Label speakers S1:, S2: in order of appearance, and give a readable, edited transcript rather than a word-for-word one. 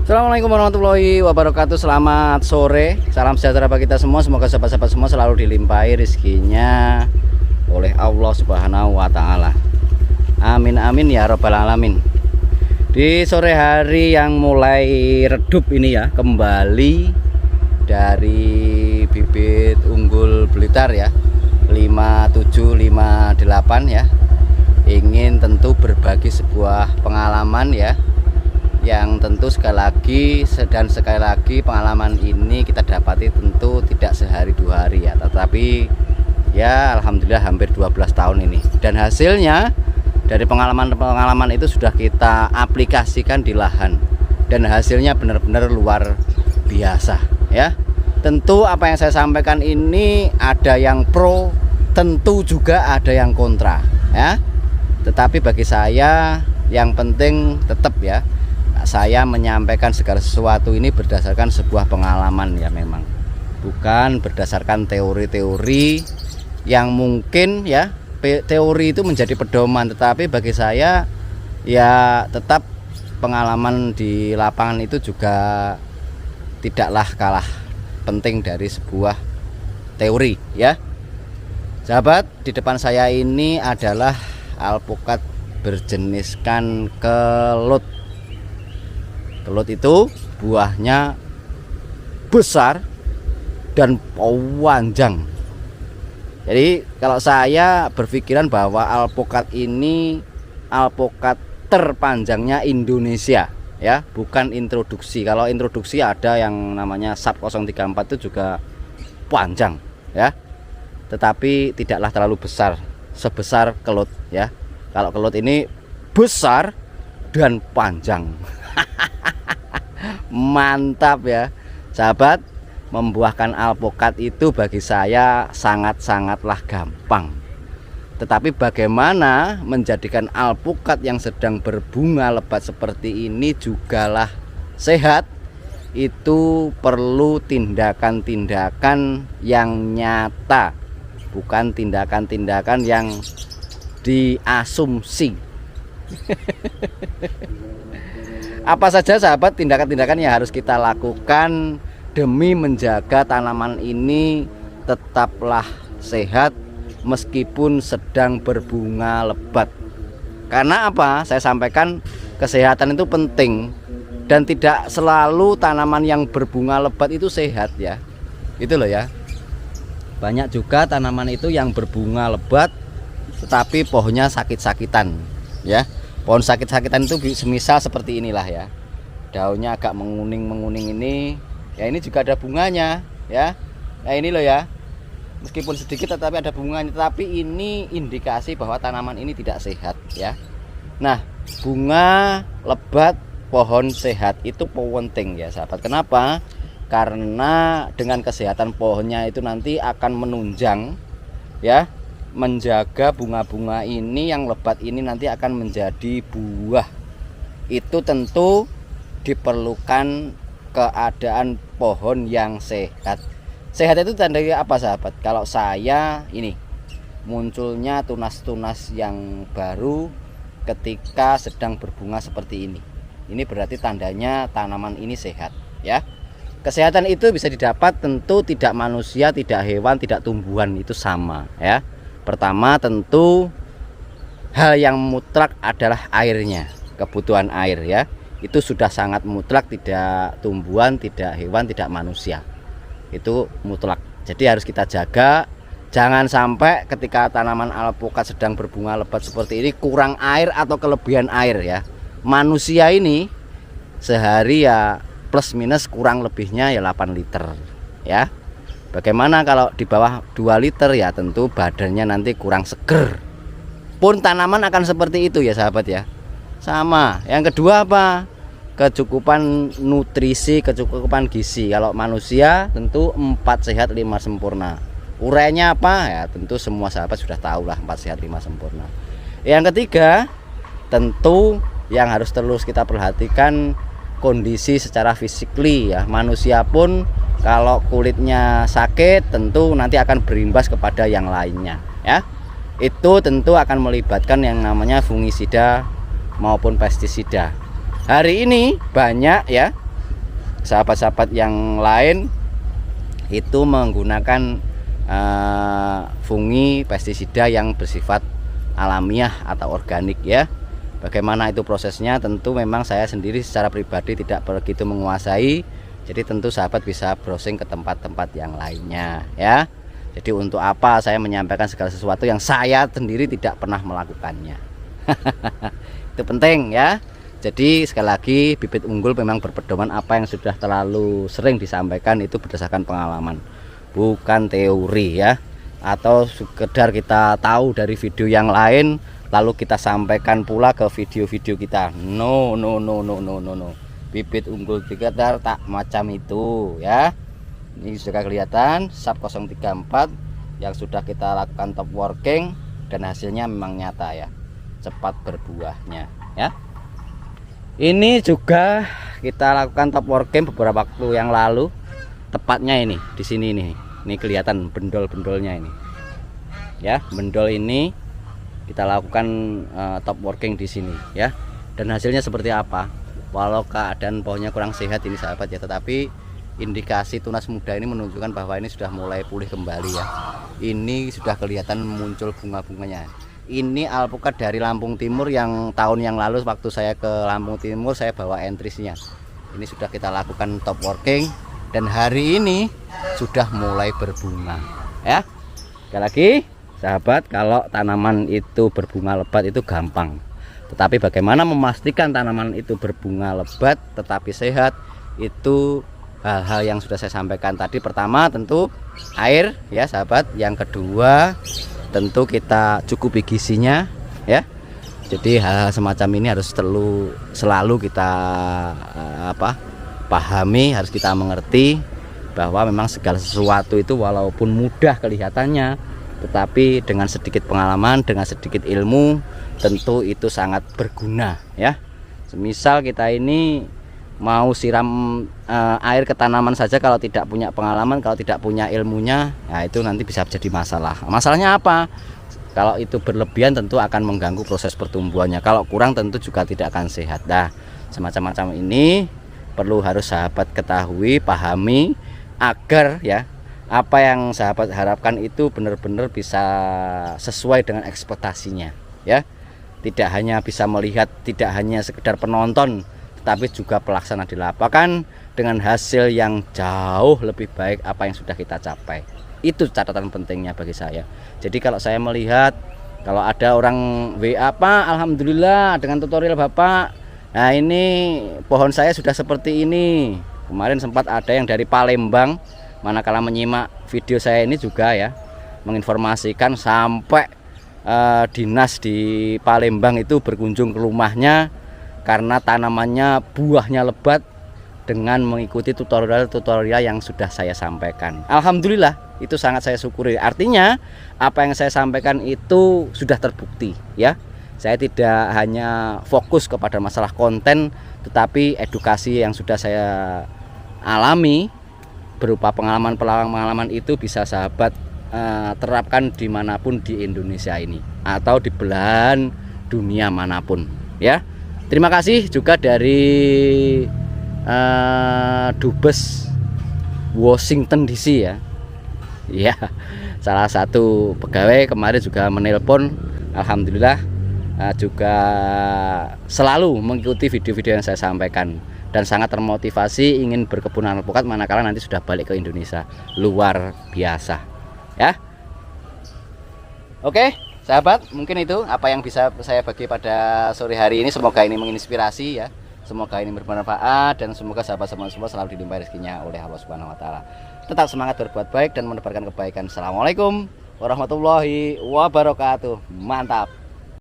S1: Assalamualaikum warahmatullahi wabarakatuh. Selamat sore, salam sejahtera bagi kita semua. Semoga sahabat-sahabat semua selalu dilimpahi rezekinya oleh Allah Subhanahu wa Ta'ala. Amin amin ya robbal alamin. Di sore hari yang mulai redup ini ya, kembali dari bibit unggul Blitar ya, 5758 ya, ingin tentu berbagi sebuah pengalaman ya, yang tentu sekali lagi pengalaman ini kita dapati tentu tidak sehari dua hari ya, tetapi ya alhamdulillah hampir 12 tahun ini, dan hasilnya dari pengalaman itu sudah kita aplikasikan di lahan, dan hasilnya benar-benar luar biasa ya. Tentu apa yang saya sampaikan ini ada yang pro, tentu juga ada yang kontra ya, tetapi bagi saya yang penting tetap ya, saya menyampaikan segala sesuatu ini berdasarkan sebuah pengalaman ya, memang bukan berdasarkan teori-teori yang mungkin ya, teori itu menjadi pedoman, tetapi bagi saya ya tetap pengalaman di lapangan itu juga tidaklah kalah penting dari sebuah teori ya. Sahabat, di depan saya ini adalah alpukat berjeniskan kelut. Kelut itu buahnya besar dan panjang. Jadi kalau saya berpikiran bahwa alpukat ini alpukat terpanjangnya Indonesia ya, bukan introduksi. Kalau introduksi ada yang namanya SAP 034 itu juga panjang ya, tetapi tidaklah terlalu besar sebesar kelut ya. Kalau kelut ini besar dan panjang. Mantap ya sahabat, membuahkan alpukat itu bagi saya sangat-sangatlah gampang. Tetapi bagaimana menjadikan alpukat yang sedang berbunga lebat seperti ini jugalah sehat, itu perlu tindakan-tindakan yang nyata, bukan tindakan-tindakan yang diasumsi. Apa saja sahabat tindakan-tindakan yang harus kita lakukan demi menjaga tanaman ini tetaplah sehat meskipun sedang berbunga lebat? Karena apa? Saya sampaikan kesehatan itu penting, dan tidak selalu tanaman yang berbunga lebat itu sehat ya. Itu loh ya. Banyak juga tanaman itu yang berbunga lebat tetapi pohonnya sakit-sakitan ya. Pohon sakit-sakitan itu semisal seperti inilah ya. Daunnya agak menguning-menguning ini. Ya ini juga ada bunganya ya. Nah ini loh ya. Meskipun sedikit tetapi ada bunganya, tetapi ini indikasi bahwa tanaman ini tidak sehat ya. Nah, bunga lebat pohon sehat itu penting ya sahabat. Kenapa? Karena dengan kesehatan pohonnya itu nanti akan menunjang ya, menjaga bunga-bunga ini yang lebat ini nanti akan menjadi buah. Itu tentu diperlukan keadaan pohon yang sehat. Sehat itu tandanya apa sahabat? Kalau saya ini munculnya tunas-tunas yang baru ketika sedang berbunga seperti ini. Ini berarti tandanya tanaman ini sehat ya. Kesehatan itu bisa didapat tentu tidak manusia, tidak hewan, tidak tumbuhan, itu sama ya. Pertama tentu hal yang mutlak adalah airnya, kebutuhan air ya. Itu sudah sangat mutlak, tidak tumbuhan, tidak hewan, tidak manusia. Itu mutlak. Jadi harus kita jaga, jangan sampai ketika tanaman alpukat sedang berbunga lebat seperti ini kurang air atau kelebihan air ya. Manusia ini sehari ya plus minus kurang lebihnya ya 8 liter ya. Bagaimana kalau di bawah 2 liter ya, tentu badannya nanti kurang seger. Pun tanaman akan seperti itu ya sahabat ya. Sama. Yang kedua apa? Kecukupan nutrisi, kecukupan gizi. Kalau manusia tentu 4 sehat 5 sempurna. Urainya apa? Ya tentu semua sahabat sudah tahu lah, 4 sehat 5 sempurna. Yang ketiga, tentu yang harus terus kita perhatikan kondisi secara fisikly ya. Manusia pun kalau kulitnya sakit tentu nanti akan berimbas kepada yang lainnya ya. Itu tentu akan melibatkan yang namanya fungisida maupun pestisida. Hari ini banyak ya sahabat-sahabat yang lain itu menggunakan fungi pestisida yang bersifat alamiah atau organik ya. Bagaimana itu prosesnya, tentu memang saya sendiri secara pribadi tidak begitu menguasai. Jadi tentu sahabat bisa browsing ke tempat-tempat yang lainnya ya. Jadi untuk apa saya menyampaikan segala sesuatu yang saya sendiri tidak pernah melakukannya. Itu penting ya. Jadi sekali lagi, bibit unggul memang berpedoman apa yang sudah terlalu sering disampaikan itu berdasarkan pengalaman, bukan teori ya, atau sekedar kita tahu dari video yang lain lalu kita sampaikan pula ke video-video kita. No. Bibit unggul diketar tak macam itu ya. Ini sudah kelihatan SAP 034 yang sudah kita lakukan top working dan hasilnya memang nyata ya, cepat berbuahnya ya. Ini juga kita lakukan top working beberapa waktu yang lalu, tepatnya ini di sini nih. Ini kelihatan bendol-bendolnya ini ya, bendol ini kita lakukan top working di sini ya. Dan hasilnya seperti apa? Walau keadaan pohonnya kurang sehat ini sahabat ya, tetapi indikasi tunas muda ini menunjukkan bahwa ini sudah mulai pulih kembali ya. Ini sudah kelihatan muncul bunga-bunganya. Ini alpukat dari Lampung Timur yang tahun yang lalu waktu saya ke Lampung Timur saya bawa entrisnya. Ini sudah kita lakukan top working dan hari ini sudah mulai berbunga ya. Sekali lagi sahabat, kalau tanaman itu berbunga lebat itu gampang, tetapi bagaimana memastikan tanaman itu berbunga lebat tetapi sehat, itu hal-hal yang sudah saya sampaikan tadi. Pertama tentu air ya sahabat, yang kedua tentu kita cukupi gizinya ya. Jadi hal-hal semacam ini harus selalu kita pahami, harus kita mengerti bahwa memang segala sesuatu itu walaupun mudah kelihatannya, tetapi dengan sedikit pengalaman, dengan sedikit ilmu, tentu itu sangat berguna ya. Semisal kita ini mau siram air ke tanaman saja, kalau tidak punya pengalaman, kalau tidak punya ilmunya, ya itu nanti bisa jadi masalah. Masalahnya apa? Kalau itu berlebihan tentu akan mengganggu proses pertumbuhannya. Kalau kurang tentu juga tidak akan sehat. Nah, semacam-macam ini perlu harus sahabat ketahui, pahami, agar ya apa yang sahabat harapkan itu benar-benar bisa sesuai dengan ekspektasinya ya. Tidak hanya bisa melihat, tidak hanya sekedar penonton, tapi juga pelaksana di lapangan dengan hasil yang jauh lebih baik apa yang sudah kita capai. Itu catatan pentingnya bagi saya. Jadi kalau saya melihat, kalau ada orang WA, Pak, alhamdulillah dengan tutorial Bapak, nah ini pohon saya sudah seperti ini. Kemarin sempat ada yang dari Palembang, manakala menyimak video saya ini juga ya, menginformasikan sampai dinas di Palembang itu berkunjung ke rumahnya karena tanamannya buahnya lebat dengan mengikuti tutorial yang sudah saya sampaikan. Alhamdulillah, itu sangat saya syukuri. Artinya apa yang saya sampaikan itu sudah terbukti ya. Saya tidak hanya fokus kepada masalah konten, tetapi edukasi yang sudah saya alami berupa pengalaman itu bisa sahabat terapkan dimanapun di Indonesia ini atau di belahan dunia manapun ya. Terima kasih juga dari Dubes Washington DC ya. Ya, salah satu pegawai kemarin juga menelpon. Alhamdulillah juga selalu mengikuti video-video yang saya sampaikan dan sangat termotivasi ingin berkebun alpukat manakala nanti sudah balik ke Indonesia. Luar biasa ya. Oke sahabat, mungkin itu apa yang bisa saya bagi pada sore hari ini. Semoga ini menginspirasi ya, semoga ini bermanfaat, dan semoga sahabat semua selalu dilimpahi rezekinya oleh Allah Subhanahu wa Ta'ala. Tetap semangat berbuat baik dan menebarkan kebaikan. Assalamualaikum warahmatullahi wabarakatuh. Mantap.